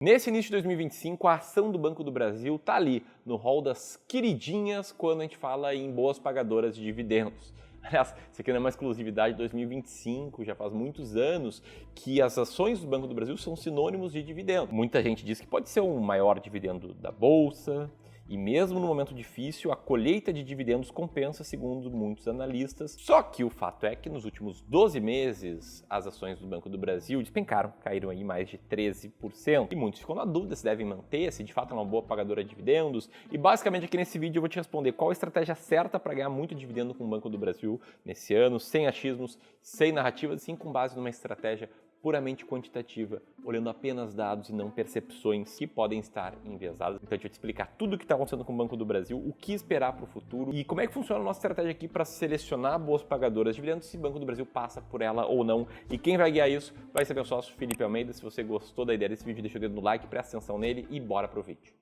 Nesse início de 2025, a ação do Banco do Brasil está ali, no rol das queridinhas quando a gente fala em boas pagadoras de dividendos. Aliás, isso aqui não é uma exclusividade de 2025, já faz muitos anos que as ações do Banco do Brasil são sinônimos de dividendo. Muita gente diz que pode ser o maior dividendo da Bolsa, e mesmo no momento difícil, a colheita de dividendos compensa, segundo muitos analistas. Só que o fato é que nos últimos 12 meses, as ações do Banco do Brasil despencaram, caíram aí mais de 13%. E muitos ficam na dúvida se devem manter, se de fato é uma boa pagadora de dividendos. E basicamente aqui nesse vídeo eu vou te responder qual a estratégia certa para ganhar muito dividendo com o Banco do Brasil nesse ano, sem achismos, sem narrativas, sim com base numa estratégia puramente quantitativa, olhando apenas dados e não percepções que podem estar enviesadas. Então a gente vai te explicar tudo o que está acontecendo com o Banco do Brasil, o que esperar para o futuro e como é que funciona a nossa estratégia aqui para selecionar boas pagadoras de dividendos, se o Banco do Brasil passa por ela ou não. E quem vai guiar isso vai ser meu sócio Felipe Almeida. Se você gostou da ideia desse vídeo, deixa o dedo no like, presta atenção nele e bora pro vídeo.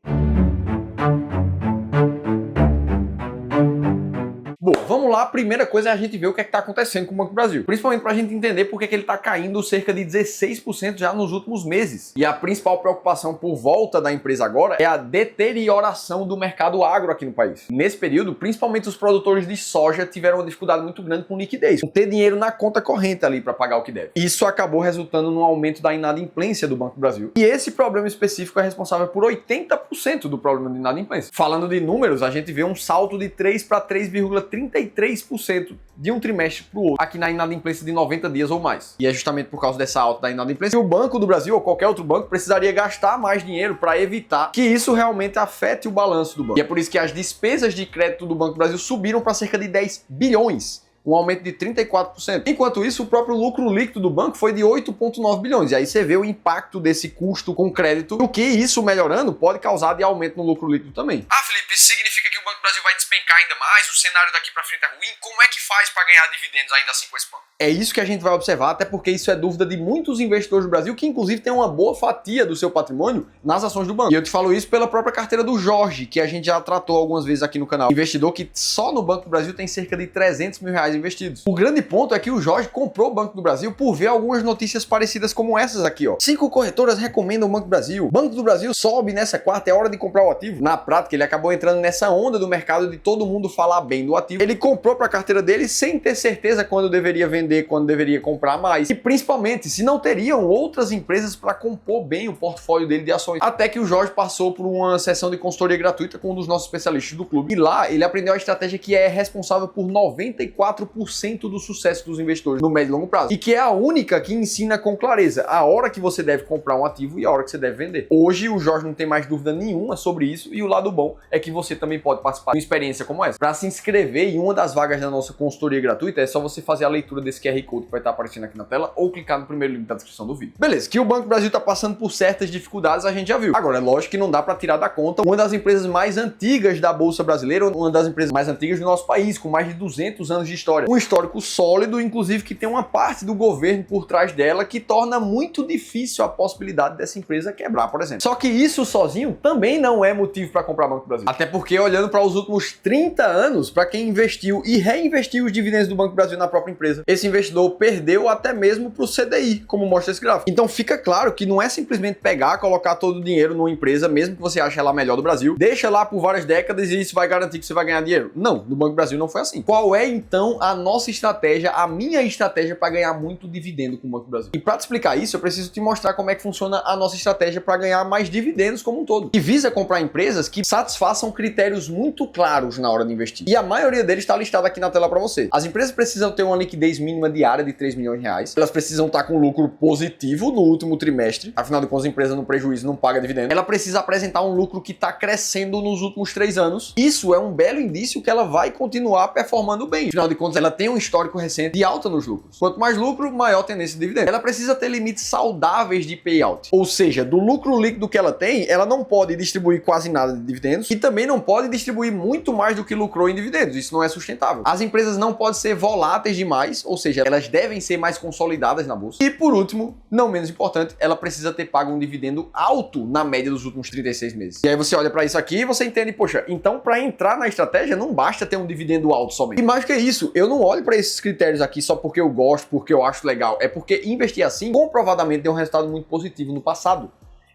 Bom, vamos lá. A primeira coisa é a gente ver o que é que está acontecendo com o Banco do Brasil. Principalmente para a gente entender por que ele está caindo cerca de 16% já nos últimos meses. E a principal preocupação por volta da empresa agora é a deterioração do mercado agro aqui no país. Nesse período, principalmente os produtores de soja tiveram uma dificuldade muito grande com liquidez, com ter dinheiro na conta corrente ali para pagar o que deve. Isso acabou resultando no aumento da inadimplência do Banco do Brasil. E esse problema específico é responsável por 80% do problema de inadimplência. Falando de números, a gente vê um salto de 3 para 3,33% de um trimestre para o outro, aqui na inadimplência de 90 dias ou mais. E é justamente por causa dessa alta da inadimplência que o Banco do Brasil ou qualquer outro banco precisaria gastar mais dinheiro para evitar que isso realmente afete o balanço do banco. E é por isso que as despesas de crédito do Banco do Brasil subiram para cerca de 10 bilhões. Um aumento de 34%. Enquanto isso, o próprio lucro líquido do banco foi de 8,9 bilhões. E aí você vê o impacto desse custo com crédito, o que isso melhorando pode causar de aumento no lucro líquido também. Ah, Felipe, isso significa que o Banco do Brasil vai despencar ainda mais? O cenário daqui para frente é ruim? Como é que faz para ganhar dividendos ainda assim com esse banco? É isso que a gente vai observar, até porque isso é dúvida de muitos investidores do Brasil, que inclusive tem uma boa fatia do seu patrimônio nas ações do banco. E eu te falo isso pela própria carteira do Jorge, que a gente já tratou algumas vezes aqui no canal. Investidor que só no Banco do Brasil tem cerca de 300 mil reais investidos. O grande ponto é que o Jorge comprou o Banco do Brasil por ver algumas notícias parecidas como essas aqui, ó. 5 corretoras recomendam o Banco do Brasil. Banco do Brasil sobe nessa quarta, é hora de comprar o ativo. Na prática, ele acabou entrando nessa onda do mercado de todo mundo falar bem do ativo. Ele comprou para a carteira dele sem ter certeza quando deveria vender, quando deveria comprar mais. E principalmente, se não teriam outras empresas para compor bem o portfólio dele de ações. Até que o Jorge passou por uma sessão de consultoria gratuita com um dos nossos especialistas do clube. E lá, ele aprendeu a estratégia que é responsável por 94% do sucesso dos investidores no médio e longo prazo. E que é a única que ensina com clareza a hora que você deve comprar um ativo e a hora que você deve vender. Hoje, o Jorge não tem mais dúvida nenhuma sobre isso. E o lado bom é que você também pode participar de uma experiência como essa. Para se inscrever em uma das vagas da nossa consultoria gratuita, é só você fazer a leitura desse QR Code que vai estar aparecendo aqui na tela ou clicar no primeiro link da descrição do vídeo. Beleza, que o Banco do Brasil está passando por certas dificuldades, a gente já viu. Agora, é lógico que não dá para tirar da conta uma das empresas mais antigas da Bolsa Brasileira, uma das empresas mais antigas do nosso país, com mais de 200 anos de história. Um histórico sólido, inclusive que tem uma parte do governo por trás dela que torna muito difícil a possibilidade dessa empresa quebrar, por exemplo. Só que isso sozinho também não é motivo para comprar Banco do Brasil. Até porque, olhando para os últimos 30 anos, para quem investiu e reinvestiu os dividendos do Banco do Brasil na própria empresa, esse investidor perdeu até mesmo para o CDI, como mostra esse gráfico. Então fica claro que não é simplesmente pegar, colocar todo o dinheiro numa empresa, mesmo que você ache ela a melhor do Brasil, deixa lá por várias décadas e isso vai garantir que você vai ganhar dinheiro. Não, no Banco do Brasil não foi assim. Qual é então a nossa estratégia, a minha estratégia para ganhar muito dividendo com o Banco do Brasil? E para te explicar isso, eu preciso te mostrar como é que funciona a nossa estratégia para ganhar mais dividendos como um todo. E visa comprar empresas que satisfaçam critérios muito claros na hora de investir. E a maioria deles está listada aqui na tela para você. As empresas precisam ter uma liquidez mínima diária de 3 milhões de reais. Elas precisam estar com lucro positivo no último trimestre. Afinal de contas, a empresa no prejuízo não paga dividendo. Ela precisa apresentar um lucro que está crescendo nos últimos 3 anos. Isso é um belo indício que ela vai continuar performando bem. Afinal de contas, ela tem um histórico recente de alta nos lucros. Quanto mais lucro, maior tendência de dividendo. Ela precisa ter limites saudáveis de payout. Ou seja, do lucro líquido que ela tem, ela não pode distribuir quase nada de dividendos e também não pode distribuir muito mais do que lucrou em dividendos. Isso não é sustentável. As empresas não podem ser voláteis demais, ou seja, elas devem ser mais consolidadas na bolsa. E por último, não menos importante, ela precisa ter pago um dividendo alto na média dos últimos 36 meses. E aí você olha para isso aqui e você entende, poxa, então para entrar na estratégia não basta ter um dividendo alto somente. E mais que isso, eu não olho para esses critérios aqui só porque eu gosto, porque eu acho legal. É porque investir assim comprovadamente deu um resultado muito positivo no passado.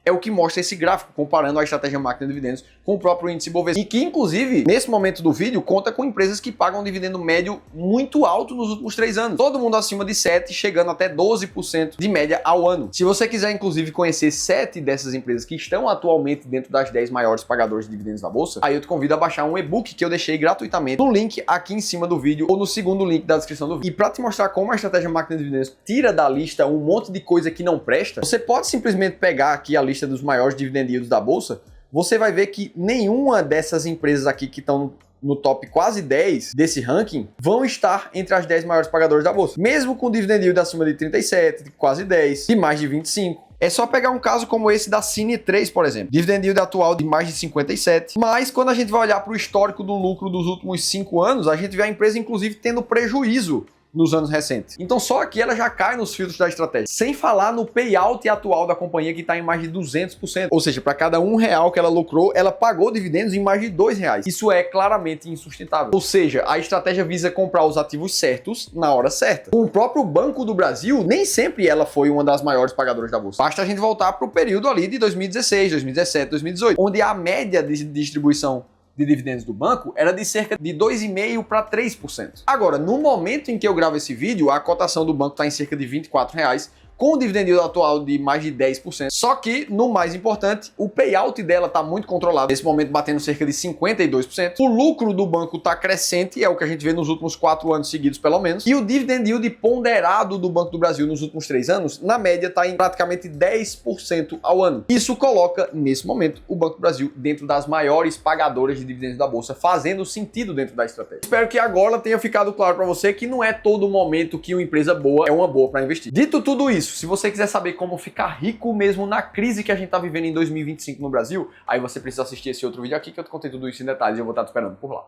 é o que mostra esse gráfico, comparando a estratégia máquina de dividendos com o próprio índice Bovespa. E que, inclusive, nesse momento do vídeo, conta com empresas que pagam um dividendo médio muito alto nos últimos 3 anos. Todo mundo acima de 7, chegando até 12% de média ao ano. Se você quiser, inclusive, conhecer 7 dessas empresas que estão atualmente dentro das 10 maiores pagadoras de dividendos da Bolsa, aí eu te convido a baixar um e-book que eu deixei gratuitamente no link aqui em cima do vídeo ou no segundo link da descrição do vídeo. E para te mostrar como a estratégia máquina de dividendos tira da lista um monte de coisa que não presta, você pode simplesmente pegar aqui a lista dos maiores dividend yields da Bolsa, você vai ver que nenhuma dessas empresas aqui que estão no top quase 10 desse ranking vão estar entre as 10 maiores pagadoras da Bolsa. Mesmo com dividend yield acima de 37, de quase 10, de mais de 25. É só pegar um caso como esse da Cine3, por exemplo. Dividend yield atual de mais de 57. Mas quando a gente vai olhar para o histórico do lucro dos últimos 5 anos, a gente vê a empresa inclusive tendo prejuízo nos anos recentes. Então só aqui ela já cai nos filtros da estratégia. Sem falar no payout atual da companhia que está em mais de 200%. Ou seja, para cada R$1 que ela lucrou, ela pagou dividendos em mais de R$2. Isso é claramente insustentável. Ou seja, a estratégia visa comprar os ativos certos na hora certa. Com o próprio Banco do Brasil, nem sempre ela foi uma das maiores pagadoras da Bolsa. Basta a gente voltar para o período ali de 2016, 2017, 2018, onde a média de distribuição de dividendos do banco era de cerca de 2,5% para 3%. Agora, no momento em que eu gravo esse vídeo, a cotação do banco está em cerca de R$24, com o dividend yield atual de mais de 10%. Só que, no mais importante, o payout dela está muito controlado. Nesse momento, batendo cerca de 52%. O lucro do banco está crescente, é o que a gente vê nos últimos 4 anos seguidos, pelo menos. E o dividend yield ponderado do Banco do Brasil nos últimos 3 anos, na média, está em praticamente 10% ao ano. Isso coloca, nesse momento, o Banco do Brasil dentro das maiores pagadoras de dividendos da Bolsa, fazendo sentido dentro da estratégia. Espero que agora tenha ficado claro para você que não é todo momento que uma empresa boa é uma boa para investir. Dito tudo isso, se você quiser saber como ficar rico mesmo na crise que a gente está vivendo em 2025 no Brasil, aí você precisa assistir esse outro vídeo aqui que eu te contei tudo isso em detalhes e eu vou estar te esperando por lá.